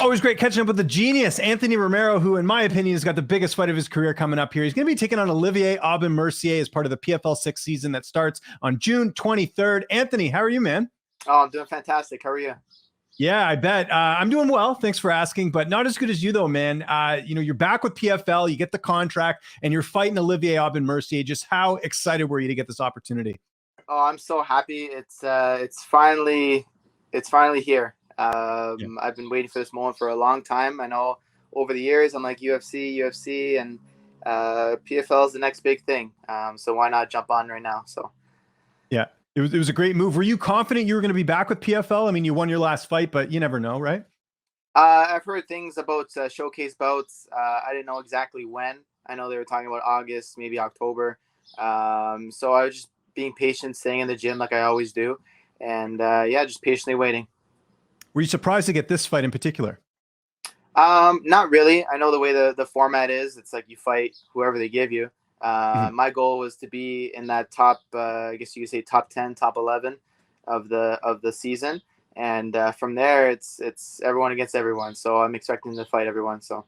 Always great catching up with the genius, Anthony Romero, who, in my opinion, has got the biggest fight of his career coming up here. He's going to be taking on Olivier Aubin-Mercier as part of the PFL 6 season that starts on June 23rd. Anthony, how are you, man? Oh, I'm doing fantastic. How are you? Yeah, I bet. I'm doing well. Thanks for asking, but not as good as you, though, man. You're back with PFL, you get the contract, and you're fighting Olivier Aubin-Mercier. Just how excited were you to get this opportunity? Oh, I'm so happy. It's finally here. Yeah. I've been waiting for this moment for a long time. I know over the years I'm like UFC, and PFL is the next big thing. So why not jump on right now? So Yeah, it was a great move. Were you confident you were going to be back with PFL? I mean, you won your last fight, but you never know, right? I've heard things about showcase bouts. I didn't know exactly when. I know they were talking about August, maybe October. So I was just being patient, staying in the gym like I always do, and just patiently waiting. Were you surprised to get this fight in particular? Not really. I know the way the format is. It's like you fight whoever they give you. My goal was to be in that top, I guess you could say top 10, top 11 of the season. And from there, it's everyone against everyone. So I'm expecting to fight everyone. So,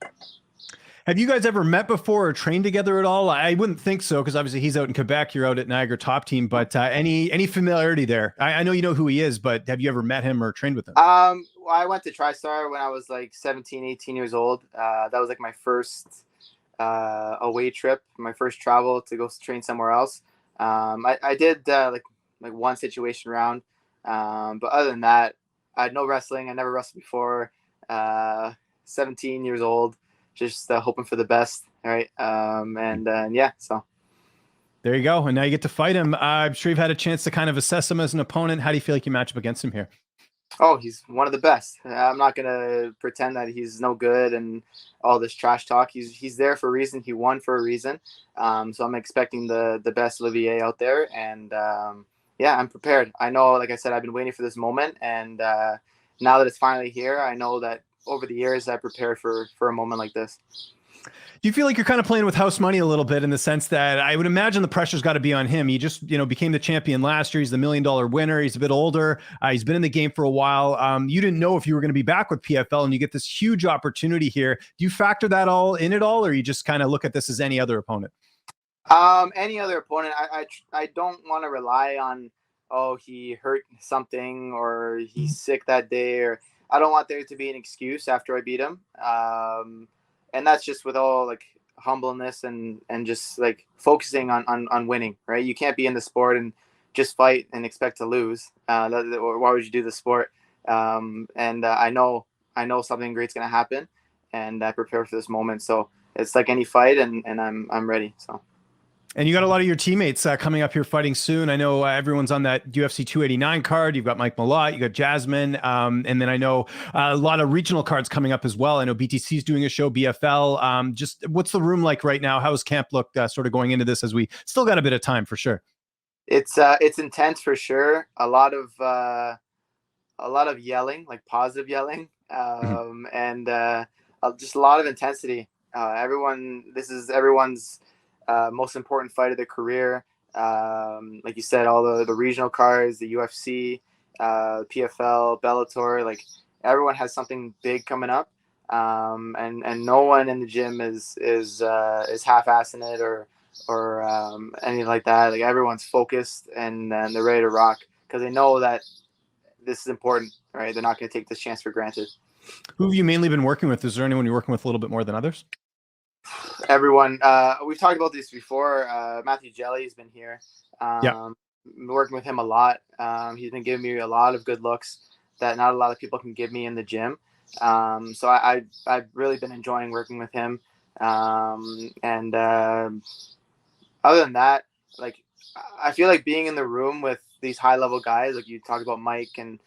have you guys ever met before or trained together at all? I wouldn't think so, because obviously he's out in Quebec, you're out at Niagara Top Team. But any familiarity there? I know you know who he is, but have you ever met him or trained with him? Well, I went to TriStar when I was like 17, 18 years old. That was like my first away trip, my first travel to go train somewhere else. I did like one situation round. But other than that, I had no wrestling. I never wrestled before. 17 years old, just hoping for the best. All right. So. There you go. And now you get to fight him. I'm sure you've had a chance to kind of assess him as an opponent. How do you feel like you match up against him here? Oh, he's one of the best. I'm not going to pretend that he's no good and all this trash talk. He's there for a reason. He won for a reason. So I'm expecting the best Olivier out there. And, I'm prepared. I know, like I said, I've been waiting for this moment, and now that it's finally here, I know that over the years I prepared for a moment like this. Do you feel like you're kind of playing with house money a little bit, in the sense that I would imagine the pressure's got to be on him? He just, became the champion last year. He's the $1 million winner. He's a bit older. He's been in the game for a while. You didn't know if you were going to be back with PFL, and you get this huge opportunity here. Do you factor that all in at all, or you just kind of look at this as any other opponent? Any other opponent, I don't want to rely on, he hurt something or he's sick that day, or I don't want there to be an excuse after I beat him. And that's just with all like humbleness and just like focusing on winning, right? You can't be in the sport and just fight and expect to lose. Or why would you do the sport? I know something great's going to happen, and I prepare for this moment. So it's like any fight, and I'm ready. So. And you got a lot of your teammates coming up here fighting soon. I know everyone's on that UFC 289 card. You've got Mike Malott, you got Jasmine, and then I know a lot of regional cards coming up as well. I know BTC is doing a show, BFL. Just what's the room like right now? How's camp look sort of going into this, as we still got a bit of time for sure? It's intense for sure. A lot of yelling, like positive yelling, and just a lot of intensity. This is everyone's most important fight of their career. Like you said, all the regional cards, the UFC, PFL, Bellator, like everyone has something big coming up. And no one in the gym is half-assing it or anything like that. Like everyone's focused and they're ready to rock, because they know that this is important, right? They're not going to take this chance for granted. Who have you mainly been working with? Is there anyone you're working with a little bit more than others? Everyone. We've talked about this before. Matthew Jelly has been here. Yeah. Been working with him a lot. He's been giving me a lot of good looks that not a lot of people can give me in the gym. So I've really been enjoying working with him. Other than that, like I feel like being in the room with these high level guys, like you talked about Mike, and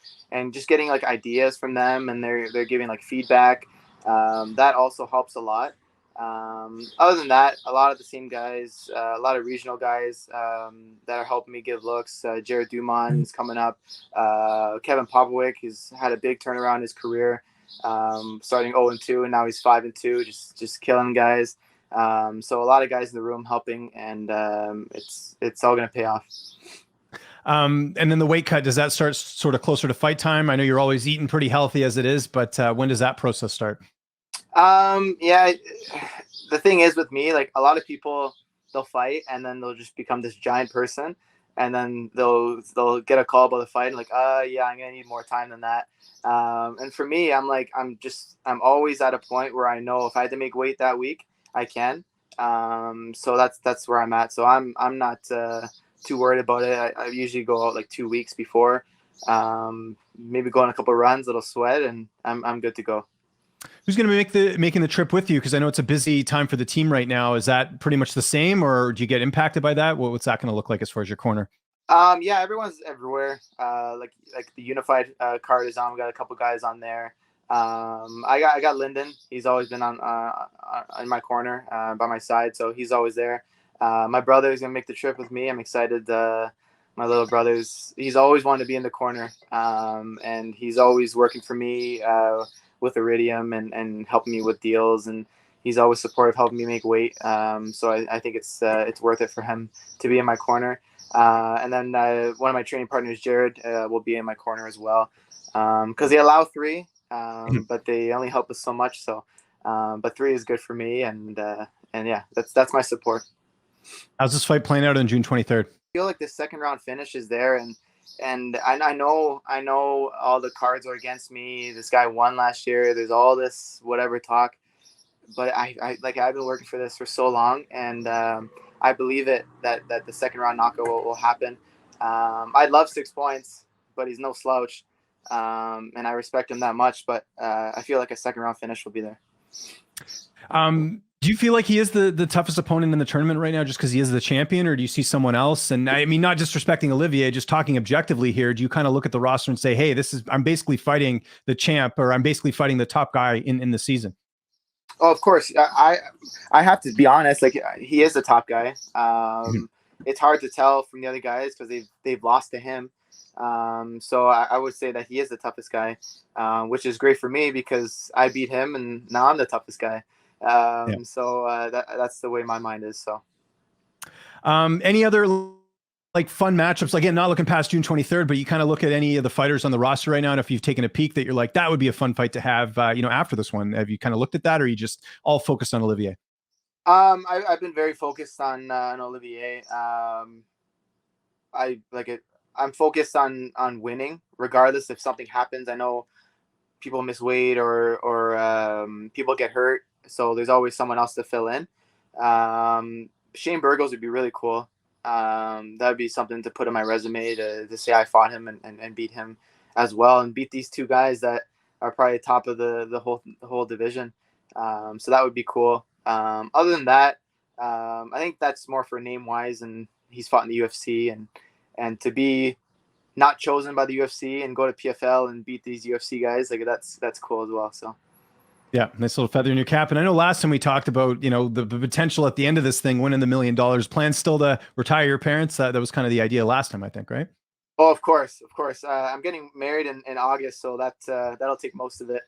just getting like ideas from them, and they're giving like feedback. That also helps a lot. Other than that, a lot of the same guys, a lot of regional guys that are helping me give looks. Jared Dumont is coming up. Kevin Popovic has had a big turnaround in his career, starting 0-2, and now he's 5-2, just killing guys. So a lot of guys in the room helping, and it's all going to pay off. And then the weight cut, does that start sort of closer to fight time? I know you're always eating pretty healthy as it is, but when does that process start? Yeah, the thing is with me, like a lot of people, they'll fight and then they'll just become this giant person, and then they'll get a call about the fight and like, yeah, I'm gonna need more time than that. And for me, I'm like, I'm always at a point where I know if I had to make weight that week, I can. So that's where I'm at. So I'm not too worried about it. I usually go out like 2 weeks before, maybe go on a couple of runs, little sweat, and I'm good to go. Who's going to be making the trip with you? Because I know it's a busy time for the team right now. Is that pretty much the same, or do you get impacted by that? What's that going to look like as far as your corner? Yeah, everyone's everywhere. Like the unified card is on. We got a couple guys on there. I got Lyndon. He's always been on in my corner by my side, so he's always there. My brother is gonna make the trip with me. I'm excited. My little he's always wanted to be in the corner, and he's always working for me with Iridium and helping me with deals, and he's always supportive, helping me make weight. So I think it's worth it for him to be in my corner. And then one of my training partners, Jared, will be in my corner as well, because they allow 3, but they only help us so much. So, but 3 is good for me, and yeah, that's my support. How's this fight playing out on June 23rd? I feel like the second round finish is there, and I know all the cards are against me. This guy won last year. There's all this whatever talk, but I've been working for this for so long, and I believe that the second round knockout will happen. I'd love 6 points, but he's no slouch, and I respect him that much. But I feel like a second round finish will be there. Do you feel like he is the toughest opponent in the tournament right now just because he is the champion, or do you see someone else? And I mean, not disrespecting Olivier, just talking objectively here, do you kind of look at the roster and say, hey, I'm basically fighting the champ, or I'm basically fighting the top guy in the season? Oh, of course. I have to be honest. Like, he is the top guy. It's hard to tell from the other guys because they've lost to him. So I would say that he is the toughest guy, which is great for me because I beat him and now I'm the toughest guy. So that's the way my mind is. So, any other like fun matchups? Again, not looking past June 23rd, but you kind of look at any of the fighters on the roster right now, and if you've taken a peek that you're like, that would be a fun fight to have, after this one. Have you kind of looked at that, or are you just all focused on Olivier? I've been very focused on Olivier. I like it. I'm focused on winning, regardless if something happens. I know people miss weight or people get hurt, so there's always someone else to fill in. Shane Burgos would be really cool. That would be something to put on my resume to say I fought him and beat him as well, and beat these 2 guys that are probably top of the whole division. So that would be cool. Other than that, I think that's more for name wise, and he's fought in the UFC, and to be not chosen by the UFC and go to PFL and beat these UFC guys, like that's cool as well. So. Yeah, nice little feather in your cap. And I know last time we talked about, the potential at the end of this thing, winning the $1 million. Plan still to retire your parents? That was kind of the idea last time, I think, right? Oh, of course. I'm getting married in August, so that'll take most of it.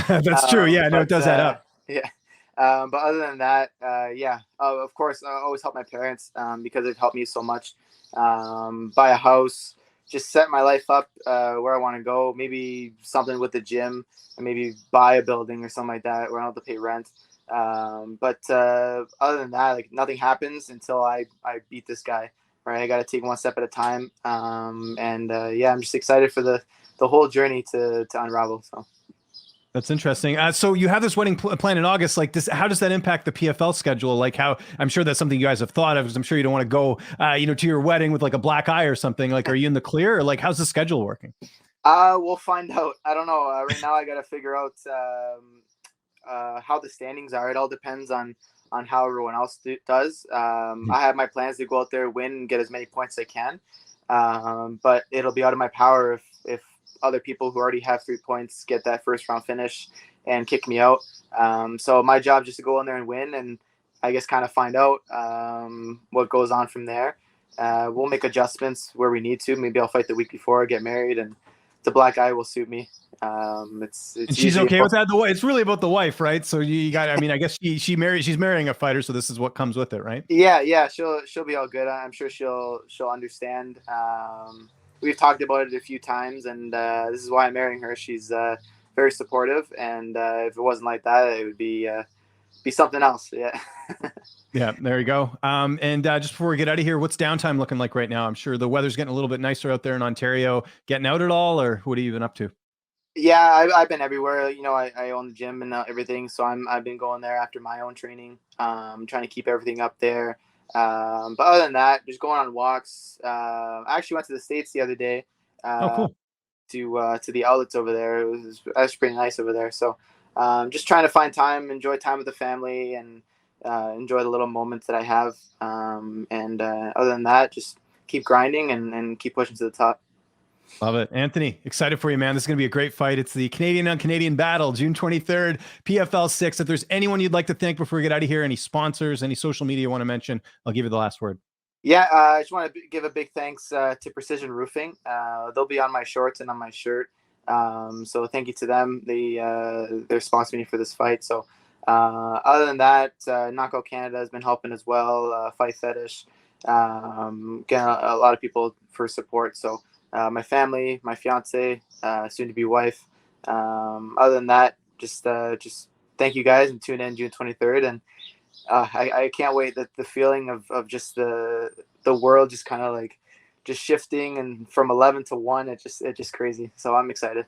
That's true. Yeah, I know it does add up. Yeah. But other than that, yeah, of course, I always help my parents because they've helped me so much. Buy a house, just set my life up where I want to go. Maybe something with the gym, and maybe buy a building or something like that where I don't have to pay rent. But other than that, like nothing happens until I beat this guy. Right, I got to take one step at a time. Yeah, I'm just excited for the whole journey to unravel. So. That's interesting. So you have this wedding planned in August. Like this, how does that impact the PFL schedule? Like how, I'm sure that's something you guys have thought of, because I'm sure you don't want to go, to your wedding with like a black eye or something. Like, are you in the clear, or like, how's the schedule working? We'll find out. I don't know. Right now I got to figure out how the standings are. It all depends on how everyone else does. I have my plans to go out there, win, and get as many points as I can. But it'll be out of my power if other people who already have 3 points get that first round finish and kick me out. So my job is just to go in there and win, and I guess kind of find out what goes on from there. We'll make adjustments where we need to. Maybe I'll fight the week before, get married, and the black eye will suit me. And It's she's usually okay with that. It's really about the wife, right? So you got, I mean, I guess she's marrying a fighter, so this is what comes with it, right? yeah, she'll be all good. I'm sure she'll understand. We've talked about it a few times, and this is why I'm marrying her. She's very supportive, and if it wasn't like that, it would be something else. Yeah. Yeah, there you go. And just before we get out of here, what's downtime looking like right now? I'm sure the weather's getting a little bit nicer out there in Ontario. Getting out at all, or what are you even up to? Yeah, I've been everywhere. You know, I own the gym and everything, so I've been going there after my own training. Trying to keep everything up there. But other than that, just going on walks. I actually went to the States the other day. Oh, Uh, cool. to the outlets over there. It was actually pretty nice over there. So just trying to find time, enjoy time with the family, and enjoy the little moments that I have. And other than that, just keep grinding and keep pushing to the top. Love it. Anthony, excited for you, man. This is going to be a great fight. It's the Canadian on Canadian battle, June 23rd, PFL 6. If there's anyone you'd like to thank before we get out of here, any sponsors, any social media you want to mention, I'll give you the last word. Yeah, I just want to give a big thanks to Precision Roofing. They'll be on my shorts and on my shirt. So thank you to them. They're sponsoring me for this fight. So other than that, Knockout Canada has been helping as well. Fight Fetish, getting a lot of people for support. So my family, my fiance, soon to be wife. Other than that, just thank you guys and tune in June 23rd. And I can't wait. That the feeling of just the world just kind of like just shifting and from 11 to 1, it's just crazy. So I'm excited.